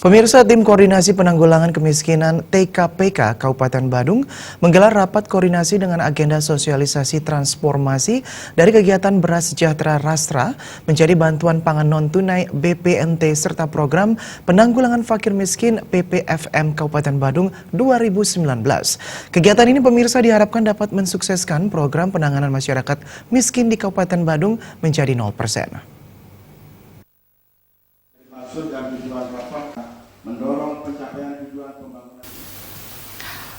Pemirsa, Tim Koordinasi Penanggulangan Kemiskinan TKPK Kabupaten Badung menggelar rapat koordinasi dengan agenda sosialisasi transformasi dari kegiatan Beras Sejahtera Rastra menjadi bantuan pangan non-tunai BPNT serta program penanggulangan fakir miskin PPFM Kabupaten Badung 2019. Kegiatan ini pemirsa diharapkan dapat mensukseskan program penanganan masyarakat miskin di Kabupaten Badung menjadi 0%. Mendorong pencapaian tujuan pembangunan.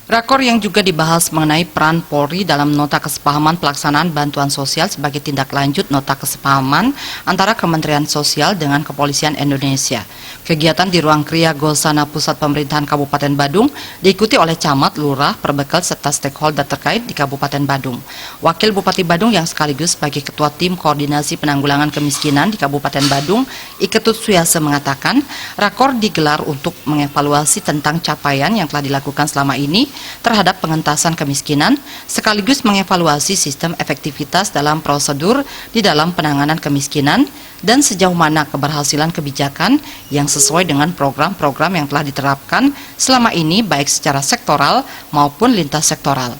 Rakor yang juga dibahas mengenai peran Polri dalam nota kesepahaman pelaksanaan bantuan sosial sebagai tindak lanjut nota kesepahaman antara Kementerian Sosial dengan Kepolisian Indonesia. Kegiatan di Ruang Kriya Gosana Pusat Pemerintahan Kabupaten Badung diikuti oleh camat, lurah, perbekal serta stakeholder terkait di Kabupaten Badung. Wakil Bupati Badung yang sekaligus sebagai Ketua Tim Koordinasi Penanggulangan Kemiskinan di Kabupaten Badung, Iketut Suyase mengatakan, rakor digelar untuk mengevaluasi tentang capaian yang telah dilakukan selama ini terhadap pengentasan kemiskinan, sekaligus mengevaluasi sistem efektivitas dalam prosedur di dalam penanganan kemiskinan dan sejauh mana keberhasilan kebijakan yang sesuai dengan program-program yang telah diterapkan selama ini baik secara sektoral maupun lintas sektoral,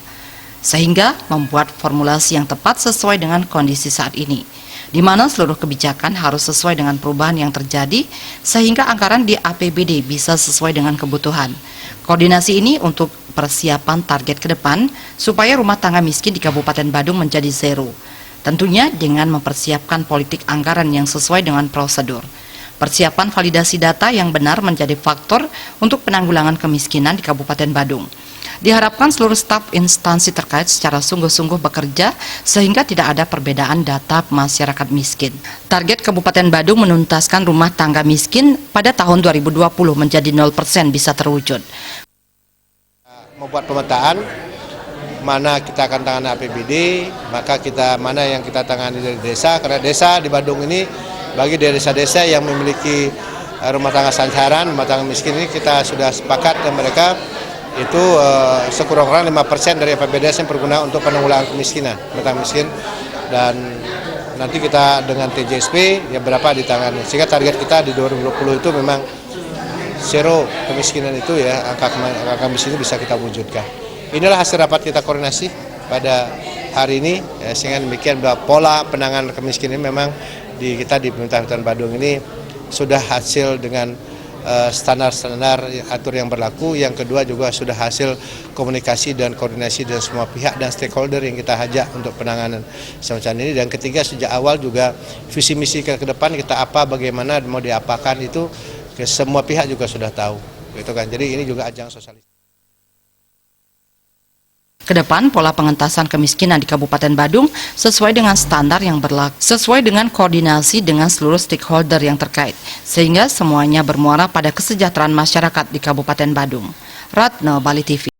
sehingga membuat formulasi yang tepat sesuai dengan kondisi saat ini, di mana seluruh kebijakan harus sesuai dengan perubahan yang terjadi sehingga anggaran di APBD bisa sesuai dengan kebutuhan. Koordinasi ini untuk persiapan target ke depan supaya rumah tangga miskin di Kabupaten Badung menjadi zero. Tentunya dengan mempersiapkan politik anggaran yang sesuai dengan prosedur. Persiapan validasi data yang benar menjadi faktor untuk penanggulangan kemiskinan di Kabupaten Badung. Diharapkan seluruh staf instansi terkait secara sungguh-sungguh bekerja sehingga tidak ada perbedaan data masyarakat miskin. Target Kabupaten Badung menuntaskan rumah tangga miskin pada tahun 2020 menjadi 0% bisa terwujud. Membuat pemetaan mana kita akan tangani APBD, maka mana yang kita tangani dari desa, karena desa di Badung ini bagi desa-desa yang memiliki rumah tangga sancaran, rumah tangga miskin ini kita sudah sepakat dengan mereka itu sekurang-kurangnya 5% dari APBD yang berguna untuk penanggulangan kemiskinan, rumah tangga miskin, dan nanti kita dengan TJSP ya berapa ditangani, sehingga target kita di 2020 itu memang zero kemiskinan itu ya, angka kemiskinan bisa kita wujudkan. Inilah hasil rapat kita koordinasi pada hari ini, ya, sehingga demikian bahwa pola penanganan kemiskinan memang kita di Pemerintahan Badung ini sudah hasil dengan standar-standar atur yang berlaku. Yang kedua juga sudah hasil komunikasi dan koordinasi dengan semua pihak dan stakeholder yang kita ajak untuk penanganan semacam ini. Dan ketiga, sejak awal juga visi misi ke depan kita apa, bagaimana mau diapakan itu semua pihak juga sudah tahu, gitu kan. Jadi ini juga ajang sosialisasi. Kedepan, pola pengentasan kemiskinan di Kabupaten Badung sesuai dengan standar yang berlaku, sesuai dengan koordinasi dengan seluruh stakeholder yang terkait, sehingga semuanya bermuara pada kesejahteraan masyarakat di Kabupaten Badung. Ratna, Bali TV.